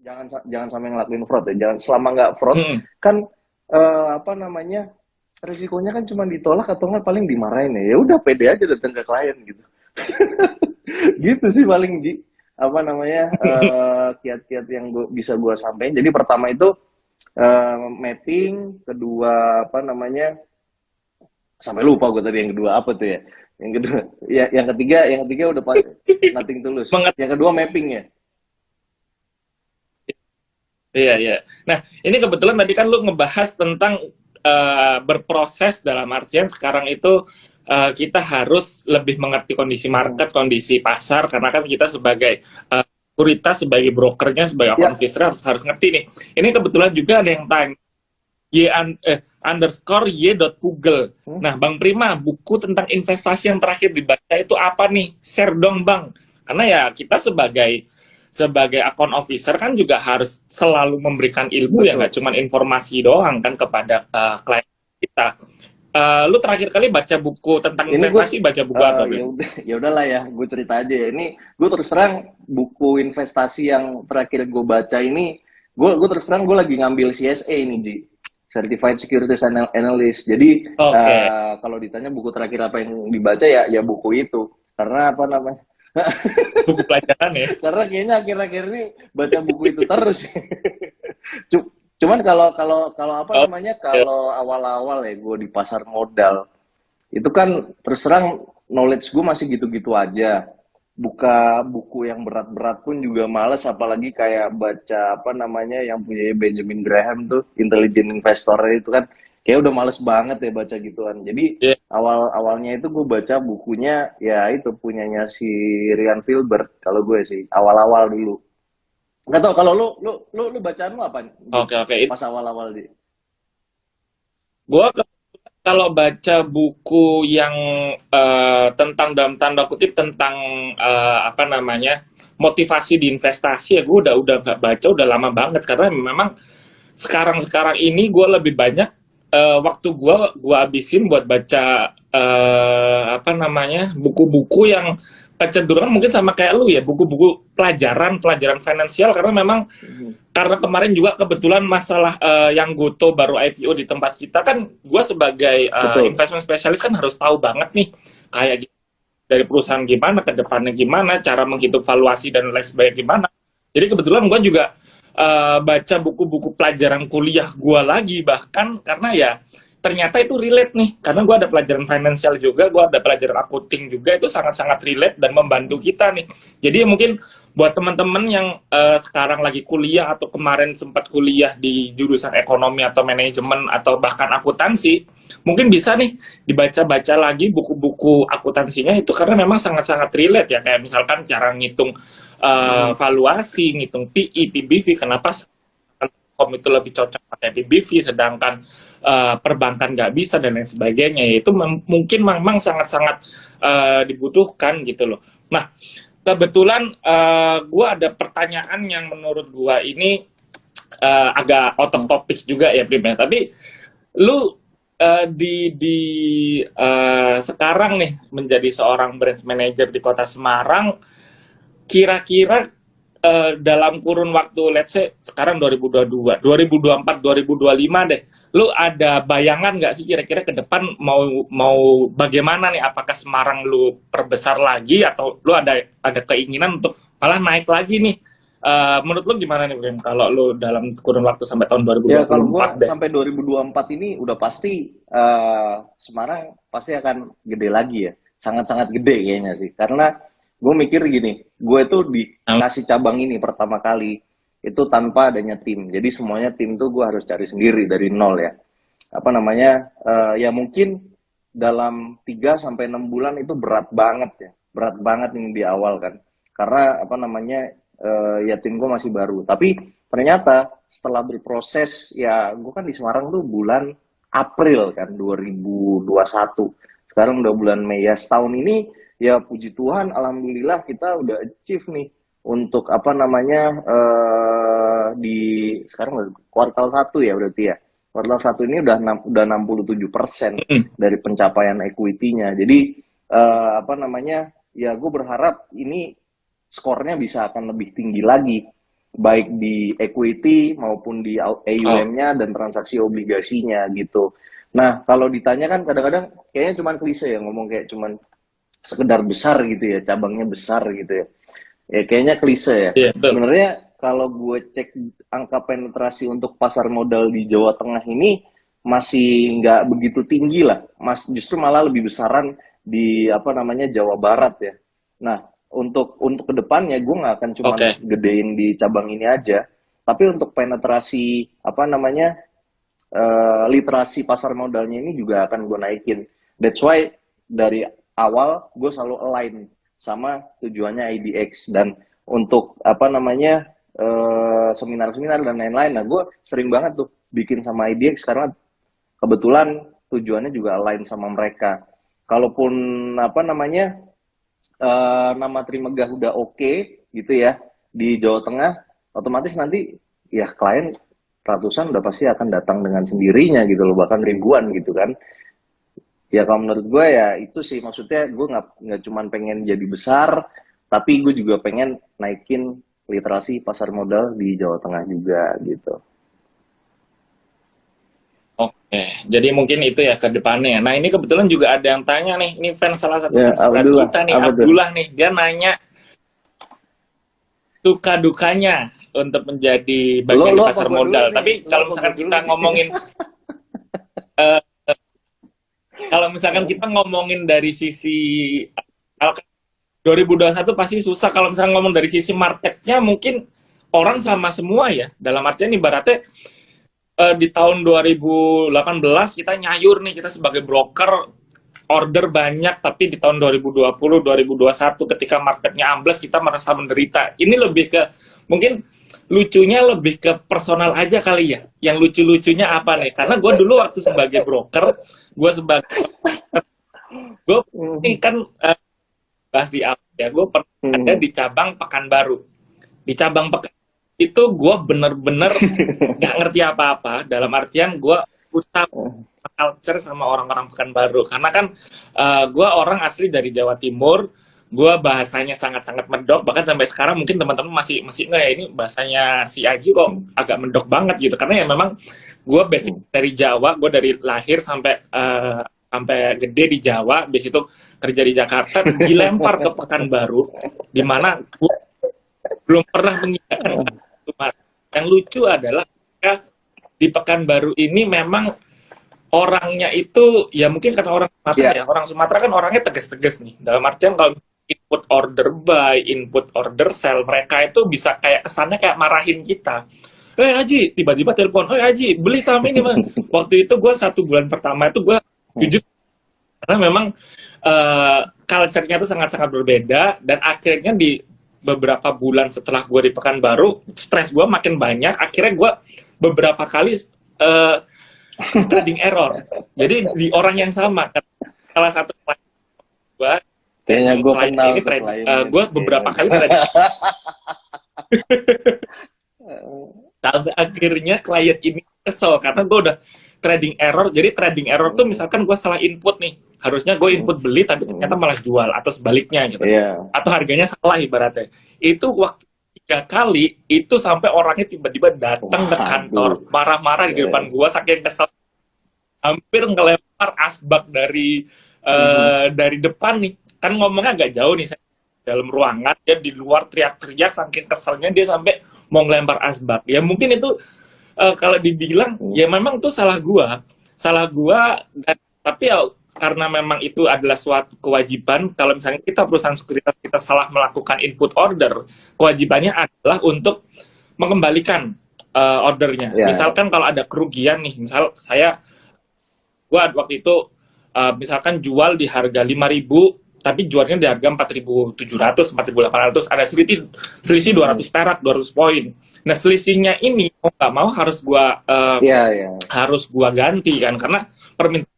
jangan sampai ngelakuin fraud ya. Jangan selama nggak fraud Mm-mm. kan apa namanya risikonya kan cuma ditolak atau nggak paling dimarahin ya. Ya udah pede aja datang ke klien gitu. Gitu sih paling Ji. Apa namanya kiat-kiat yang bisa gue sampaikan. Jadi pertama itu mapping, kedua apa namanya sampai lupa gue tadi yang kedua apa tuh ya. Yang kedua ya yang ketiga udah nothing tulus. Yang kedua mapping ya. Iya, iya. Nah, ini kebetulan tadi kan lu ngebahas tentang berproses dalam artian sekarang itu kita harus lebih mengerti kondisi Mm-mm. market, kondisi pasar, karena kan kita sebagai sekuritas, sebagai brokernya, sebagai account Ya. officer harus ngerti nih. Ini kebetulan juga ada yang tanya, underscore y.google. Hmm? Nah, Bang Prima, buku tentang investasi yang terakhir dibaca itu apa nih? Share dong, Bang. Karena ya kita sebagai account officer kan juga harus selalu memberikan ilmu ya, Betul. nggak cuma informasi doang kan kepada klien kita. Lu terakhir kali baca buku tentang Ini gue investasi, baca buku apa, ya Bang? udah ya udahlah ya, gue cerita aja ya. Ini gue terus terang buku investasi yang terakhir gue baca ini, gue terus terang gue lagi ngambil CSA ini Ji, Certified Securities Analyst. Jadi Oke, kalau ditanya buku terakhir apa yang dibaca ya buku itu. Karena apa namanya? buku pelajaran ya. Karena kayaknya akhir-akhir ini baca buku itu terus. Cuman kalau kalau kalau apa Oh, namanya ya. kalau awal-awal ya gue di pasar modal itu kan terus terang knowledge gue masih gitu-gitu aja. Buka buku yang berat-berat pun juga males, apalagi kayak baca apa namanya yang punya Benjamin Graham tuh, Intelligent Investor itu kan kayak udah males banget ya baca gituan. Jadi Ya. awal-awalnya itu gue baca bukunya ya itu punyanya si Ryan Filbert kalau gue sih awal-awal dulu. Nggak tau kalau lu bacaan lu apa di Oke, oke. pas awal-awal di. Gue kalau baca buku yang tentang dalam tanda kutip tentang apa namanya motivasi di investasi ya gue udah nggak baca udah lama banget karena memang sekarang ini gue lebih banyak waktu gue habisin buat baca apa namanya buku-buku yang kecenderungan mungkin sama kayak lu ya buku-buku pelajaran finansial karena memang karena kemarin juga kebetulan masalah yang Goto baru IPO di tempat kita kan gue sebagai Betul. investment specialist kan harus tahu banget nih kayak dari perusahaan gimana ke depannya gimana cara menghitung valuasi dan lain sebagainya gimana jadi kebetulan gue juga baca buku-buku pelajaran kuliah gue lagi bahkan karena ya ternyata itu relate nih karena gue ada pelajaran financial juga gue ada pelajaran accounting juga itu sangat-sangat relate dan membantu kita nih jadi mungkin buat teman-teman yang sekarang lagi kuliah atau kemarin sempat kuliah di jurusan ekonomi atau manajemen atau bahkan akuntansi mungkin bisa nih dibaca-baca lagi buku-buku akuntansinya itu karena memang sangat-sangat relate ya kayak misalkan cara ngitung valuasi, ngitung PI, PBV kenapa Kom itu lebih cocok pakai PBV sedangkan perbankan nggak bisa dan lain sebagainya itu mungkin memang sangat-sangat dibutuhkan gitu loh. Nah kebetulan gue ada pertanyaan yang menurut gue ini agak out of topic juga ya Prim ya. Tapi lu di sekarang nih menjadi seorang branch manager di Kota Semarang, kira-kira dalam kurun waktu let's say sekarang 2022, 2024, 2025 deh. Lu ada bayangan nggak sih kira-kira ke depan mau bagaimana nih? Apakah Semarang lu perbesar lagi atau lu ada keinginan untuk malah naik lagi nih? Menurut lu gimana nih, Brim? Kalau lu dalam kurun waktu sampai tahun Ya kalau gue 2024 deh. sampai 2024 ini udah pasti Semarang pasti akan gede lagi ya, sangat-sangat gede kayaknya sih. Karena gue mikir gini, gue tuh dikasih cabang ini pertama kali itu tanpa adanya tim. Jadi semuanya tim tuh gue harus cari sendiri dari nol ya. Apa namanya? Ya mungkin dalam 3 sampai 6 bulan itu berat banget ya. Berat banget ini di awal kan. Karena apa namanya? Ya tim gue masih baru. Tapi ternyata setelah berproses ya gue kan di Semarang tuh bulan April kan 2021. Sekarang udah bulan Mei ya setahun ini ya puji Tuhan alhamdulillah kita udah achieve nih untuk apa namanya di sekarang kuartal 1 ya berarti ya. Kuartal 1 ini udah 67% dari pencapaian equity-nya. Jadi apa namanya? Ya gue berharap ini skornya bisa akan lebih tinggi lagi baik di equity maupun di Oh, AUM-nya dan transaksi obligasinya gitu. Nah, kalau ditanya kan kadang-kadang kayaknya cuman klise ya ngomong kayak cuman sekedar besar gitu ya, cabangnya besar gitu ya. Ya kayaknya klise ya. iya betul. Sebenarnya kalau gue cek angka penetrasi untuk pasar modal di Jawa Tengah ini masih nggak begitu tinggi lah. Justru malah lebih besaran di apa namanya Jawa Barat ya. Nah, untuk kedepannya gue nggak akan cuman Oke, gedein di cabang ini aja, tapi untuk penetrasi apa namanya literasi pasar modalnya ini juga akan gue naikin. That's why dari awal gue selalu align sama tujuannya IDX, dan untuk apa namanya seminar-seminar dan lain-lain. Nah, gue sering banget tuh bikin sama IDX karena kebetulan tujuannya juga align sama mereka. Kalaupun apa namanya nama Trimegah udah oke gitu ya di Jawa Tengah, otomatis nanti ya klien ratusan udah pasti akan datang dengan sendirinya gitu loh, bahkan ribuan gitu kan. Ya kalau menurut gue ya itu sih, maksudnya gue nggak cuman pengen jadi besar, tapi gue juga pengen naikin literasi pasar modal di Jawa Tengah juga gitu. oke. Jadi mungkin itu ya ke depannya. Nah, ini kebetulan juga ada yang tanya nih. Ini fans salah satu Ya fans berat Abdullah, kita nih, apa tuh? Abdullah nih. Dia nanya suka dukanya untuk menjadi Lo bagian di lo apa pasar gue dulu modal. nih? Tapi Lo kalau apa gue misalkan dulu kita nih? ngomongin eh, kalau misalkan kita ngomongin dari sisi kalau 2021 pasti susah. Kalau misalkan ngomong dari sisi marketnya mungkin orang sama semua ya. Dalam artian ibaratnya di tahun 2018 kita nyayur nih, kita sebagai broker order banyak, tapi di tahun 2020 2021 ketika marketnya ambles kita merasa menderita. Ini lebih ke mungkin lucunya lebih ke personal aja kali ya. Yang lucu-lucunya apa nih, karena gue dulu waktu sebagai broker, gue sebagai gue ini kan bahas di awal ya, gue pernah ada di cabang Pekanbaru. Di cabang Pekan itu gue bener-bener gak ngerti apa-apa, dalam artian gue usah culture sama orang-orang Pekanbaru, karena kan gue orang asli dari Jawa Timur, gue bahasanya sangat-sangat medok, bahkan sampai sekarang mungkin teman-teman masih masih nggak ya, ini bahasanya si Aji kok agak medok banget gitu, karena ya memang gue basic dari Jawa, gue dari lahir sampai gede di Jawa, di situ kerja di Jakarta, dilempar ke Pekanbaru, di mana gue belum pernah mengingatkan itu. Yang lucu adalah di Pekanbaru ini memang orangnya itu ya mungkin kata orang Sumatera Ya, ya, orang Sumatera kan orangnya tegas-tegas nih, dalam artian kalau input order buy, input order sell, mereka itu bisa kayak kesannya kayak marahin kita. Haji, tiba-tiba telepon, Haji, beli saham ini mah. Waktu itu gue 1 bulan pertama itu gue jujur, karena memang culture-nya itu sangat-sangat berbeda, dan akhirnya di beberapa bulan setelah gue di Pekanbaru, stres gue makin banyak, akhirnya gue beberapa kali trading error. Jadi di orang yang sama, salah satu klien gue, kayaknya yang gue kliennya kenal ini tuh trading, kliennya gue nih kayaknya. beberapa kali trading sampai akhirnya klien ini kesel karena gue udah trading error. Jadi trading error tuh misalkan gue salah input nih, harusnya gue input beli tapi ternyata malah jual atau sebaliknya gitu, Iya. atau harganya salah ibaratnya. Itu waktu 3 kali itu sampai orangnya tiba-tiba datang ke Waduh. kantor marah-marah di depan gue saking kesel, hampir ngelempar asbak dari depan nih, kan ngomongnya agak jauh nih, saya dalam ruangan, dia di luar teriak-teriak saking keselnya, dia sampai mau ngelempar asbak. Ya mungkin itu kalau dibilang ya memang itu salah gua, dan tapi ya karena memang itu adalah suatu kewajiban, kalau misalnya kita perusahaan sekuritas kita salah melakukan input order, kewajibannya adalah untuk mengembalikan ordernya. Ya. Misalkan kalau ada kerugian nih, misal gua waktu itu misalkan jual di harga 5.000 tapi jualnya di harga 4.700 4.800, ada selisih 200 perak, 200 poin. Nah, selisihnya ini mau nggak mau Iya, iya. harus gua ganti kan, karena permintaan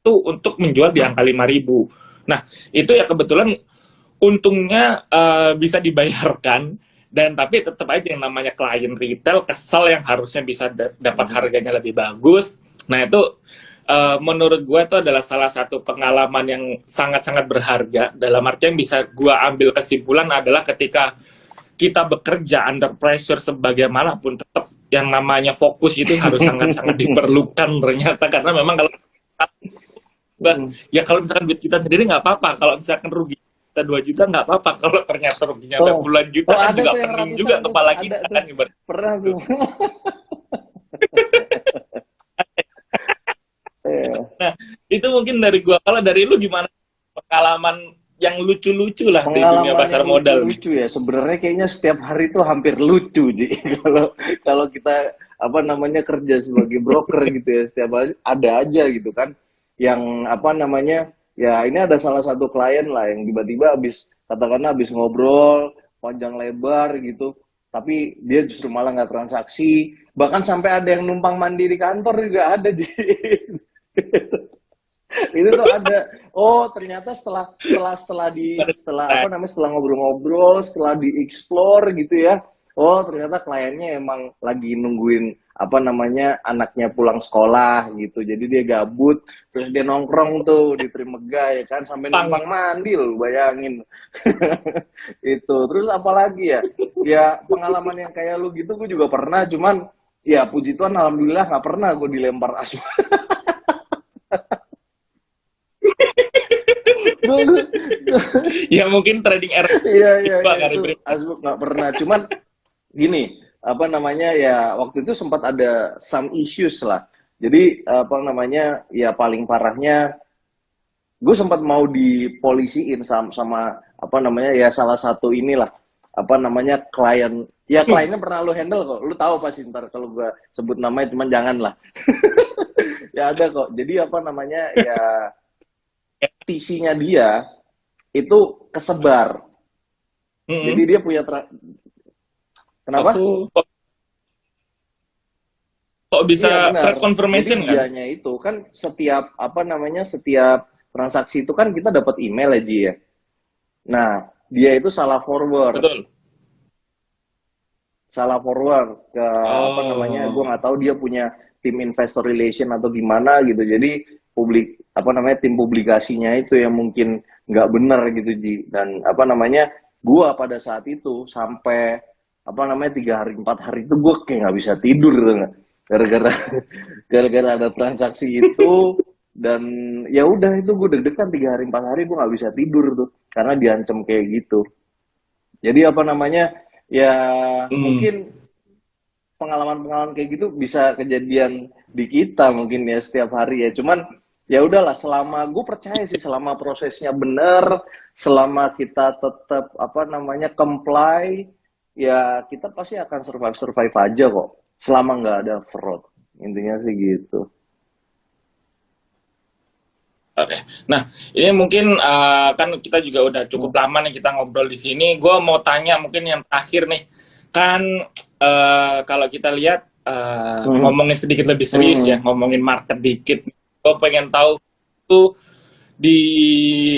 itu untuk menjual di angka 5.000. Nah, itu ya kebetulan untungnya bisa dibayarkan, dan tapi tetap aja yang namanya klien retail kesel yang harusnya bisa dapat harganya lebih bagus. Nah, itu menurut gue itu adalah salah satu pengalaman yang sangat-sangat berharga, dalam artian bisa gue ambil kesimpulan adalah ketika kita bekerja under pressure sebagaimanapun, tetap yang namanya fokus itu harus sangat-sangat diperlukan ternyata, karena memang kalau ya kalau misalkan duit kita sendiri nggak apa-apa, kalau misalkan rugi kita 2 juta nggak apa-apa, kalau ternyata ruginya udah puluhan juta kan ada juga tuh yang pening ratusan juga tuh, kepala ada kita tuh. kan ibarat. Pernah tuh. Nah, itu mungkin dari gua. Kalau dari lu gimana pengalaman yang lucu-lucu lah di dunia Pengalaman pasar yang modal? lucu-lucu ya, sebenarnya kayaknya setiap hari itu hampir lucu, Ji. Kalau kalau kita apa namanya kerja sebagai broker gitu ya, setiap hari ada aja gitu kan. Yang apa namanya, ya ini ada salah satu klien lah yang tiba-tiba habis katakanlah habis ngobrol panjang lebar gitu, tapi dia justru malah nggak transaksi, bahkan sampai ada yang numpang mandi di kantor juga ada, Ji. Itu tuh ada, oh ternyata setelah apa namanya, setelah ngobrol-ngobrol, setelah dieksplor gitu ya, oh ternyata kliennya emang lagi nungguin apa namanya anaknya pulang sekolah gitu, jadi dia gabut, terus dia nongkrong tuh di Trimega ya kan, sampai numpang mandi loh, bayangin. Itu terus apalagi ya, ya pengalaman yang kayak lu gitu gue juga pernah, cuman ya puji Tuhan alhamdulillah nggak pernah gue dilempar asu. Ya mungkin trading error. Iya itu Asbuk nggak pernah, cuman gini apa namanya ya, waktu itu sempat ada some issues lah, jadi apa namanya ya paling parahnya gue sempat mau dipolisiin sama apa namanya ya salah satu inilah apa namanya klien, ya kliennya pernah lu handle kok, lu tahu pasti ntar kalau gue sebut namanya, cuman jangan lah. Ya ada kok, jadi apa namanya ya PC-nya dia itu kesebar. Jadi dia punya kenapa? Kok bisa iya, trade confirmation jadi kan? dianya itu kan setiap apa namanya setiap transaksi itu kan kita dapat email ya Ji ya. Nah dia itu salah forward. Betul. Salah forward ke apa namanya, gue nggak tahu dia punya tim investor relation atau gimana gitu, jadi publik apa namanya tim publikasinya itu yang mungkin nggak benar gitu Ji, dan apa namanya gue pada saat itu sampai apa namanya 3 hari 4 hari itu gue kayak nggak bisa tidur gitu, gara-gara gara-gara ada transaksi itu, dan ya udah itu gue deg-degan 3 hari 4 hari gue nggak bisa tidur tuh karena diancam kayak gitu. Jadi apa namanya ya mungkin pengalaman-pengalaman kayak gitu bisa kejadian di kita mungkin ya setiap hari ya, cuman ya udahlah, selama gue percaya sih selama prosesnya bener, selama kita tetap apa namanya comply, ya kita pasti akan survive aja kok, selama nggak ada fraud, intinya sih gitu. Oke, nah ini mungkin kan kita juga udah cukup lama nih kita ngobrol di sini. Gue mau tanya mungkin yang terakhir nih, kan kalau kita lihat ngomongin sedikit lebih serius ya, ngomongin market dikit. Gue pengen tahu tuh di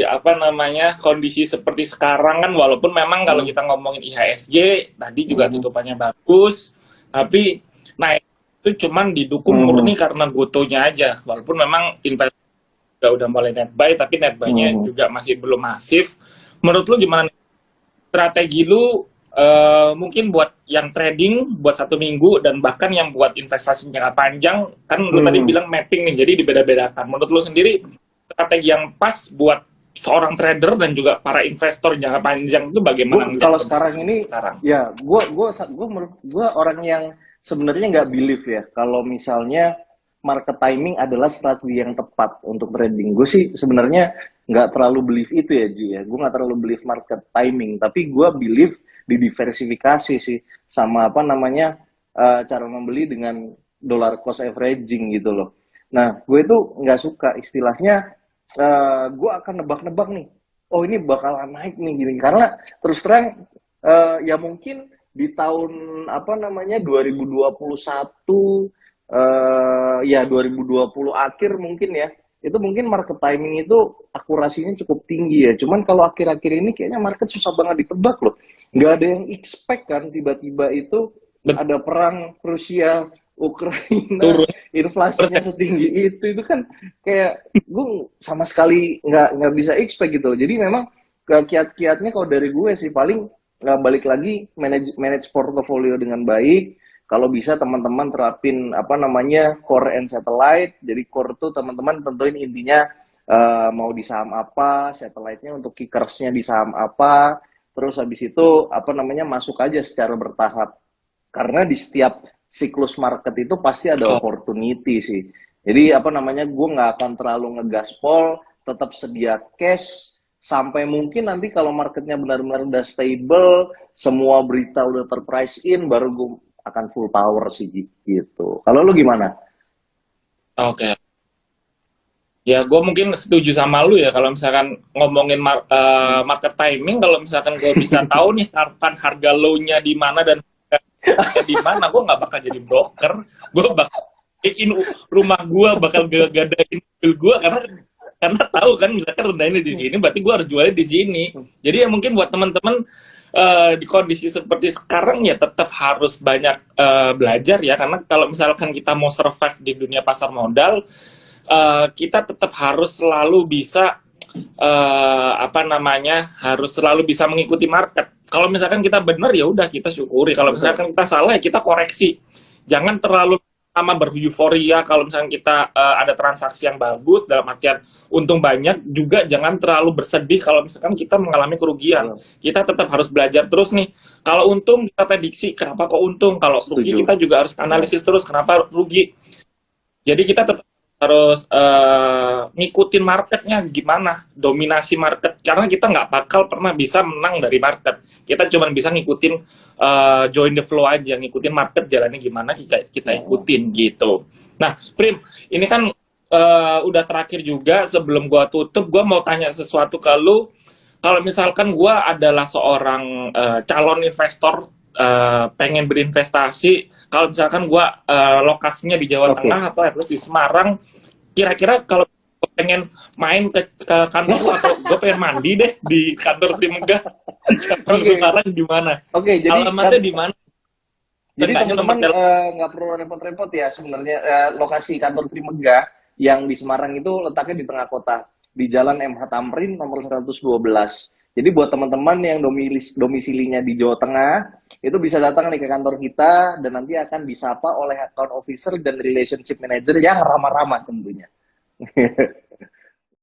apa namanya kondisi seperti sekarang kan, walaupun memang kalau kita ngomongin IHSG tadi juga tutupannya bagus, tapi naik itu cuman didukung murni karena gotonya aja, walaupun memang investor udah mulai net buy, tapi net buy-nya juga masih belum masif. Menurut lu gimana strategi lu mungkin buat yang trading buat 1 minggu dan bahkan yang buat investasi jangka panjang, kan lu tadi bilang mapping nih, jadi dibeda-bedakan. Menurut lu sendiri strategi yang pas buat seorang trader dan juga para investor jangka panjang itu bagaimana? Kalau sekarang ini ya gue orang yang sebenarnya nggak believe ya kalau misalnya market timing adalah strategi yang tepat untuk trading. Gue sih sebenarnya nggak terlalu believe itu ya Ji ya. Gue nggak terlalu believe market timing, tapi gue believe di diversifikasi sih, sama apa namanya cara membeli dengan dollar cost averaging gitu loh. Nah gue itu nggak suka istilahnya gue akan nebak-nebak nih, oh ini bakalan naik nih gini, karena terus terang ya mungkin di tahun apa namanya 2021 ya 2020 akhir mungkin ya, itu mungkin market timing itu akurasinya cukup tinggi ya, cuman kalau akhir-akhir ini kayaknya market susah banget ditebak loh, nggak ada yang expect kan tiba-tiba itu ada perang Rusia Ukraina, inflasinya setinggi itu kan kayak gue sama sekali nggak bisa expect gitu, jadi memang kiat-kiatnya kalau dari gue sih paling balik lagi manage manage portofolio dengan baik. Kalau bisa teman-teman terapin apa namanya core and satellite. Jadi core tuh teman-teman tentuin intinya mau di saham apa, satellite-nya untuk kickersnya di saham apa. Terus habis itu apa namanya masuk aja secara bertahap. Karena di setiap siklus market itu pasti ada Oh, opportunity sih. Jadi apa namanya gue nggak akan terlalu ngegaspol, tetap sedia cash sampai mungkin nanti kalau marketnya benar-benar udah stable, semua berita udah terprice in, baru gue akan full power sih gitu. Kalau lu gimana? oke. Ya, gue mungkin setuju sama lu ya kalau misalkan ngomongin Hmm. market timing, kalau misalkan gue bisa tahu nih kapan harga low-nya di mana dan harga di mana, gue nggak bakal jadi broker. Gue bakal bikin rumah gue, bakal gadain mobil gue karena tahu kan misalkan rendahnya di sini, berarti gue harus jualnya di sini. Jadi ya mungkin buat teman-teman di kondisi seperti sekarang ya tetap harus banyak belajar ya, karena kalau misalkan kita mau survive di dunia pasar modal, kita tetap harus selalu bisa apa namanya, harus selalu bisa mengikuti market. Kalau misalkan kita benar ya udah kita syukuri. Kalau Betul. misalkan kita salah ya kita koreksi. Jangan terlalu sama bereuforia kalau misalkan kita ada transaksi yang bagus dalam artian untung banyak, juga jangan terlalu bersedih kalau misalkan kita mengalami kerugian. Betul. Kita tetap harus belajar terus nih. Kalau untung kita prediksi kenapa kok untung, kalau rugi Setuju. kita juga harus Betul. analisis terus kenapa rugi. Jadi kita tetap harus ngikutin marketnya gimana, dominasi market. Karena kita nggak bakal pernah bisa menang dari market. Kita cuma bisa ngikutin join the flow aja, ngikutin market jalannya gimana kita Hmm. ikutin gitu. Nah, Prim, ini kan udah terakhir juga. Sebelum gua tutup, gua mau tanya sesuatu ke lu. Kalau misalkan gua adalah seorang calon investor, pengen berinvestasi, kalau misalkan gua lokasinya di Jawa Oke. Tengah atau at least di Semarang, kira-kira kalau gue pengen main ke kantor lu, atau gue pengen mandi deh di kantor Trimegah di Cabang Oke. Semarang, di mana? Oke, jadi Alamatnya di mana? jadi Enggaknya nomor teman-teman telepon. nggak perlu repot-repot ya sebenarnya, lokasi kantor Trimegah yang di Semarang itu letaknya di tengah kota di Jalan MH Tamrin nomor 112. Jadi buat teman-teman yang domisilinya di Jawa Tengah itu bisa datang nih ke kantor kita dan nanti akan disapa oleh account officer dan relationship manager yang ramah-ramah tentunya.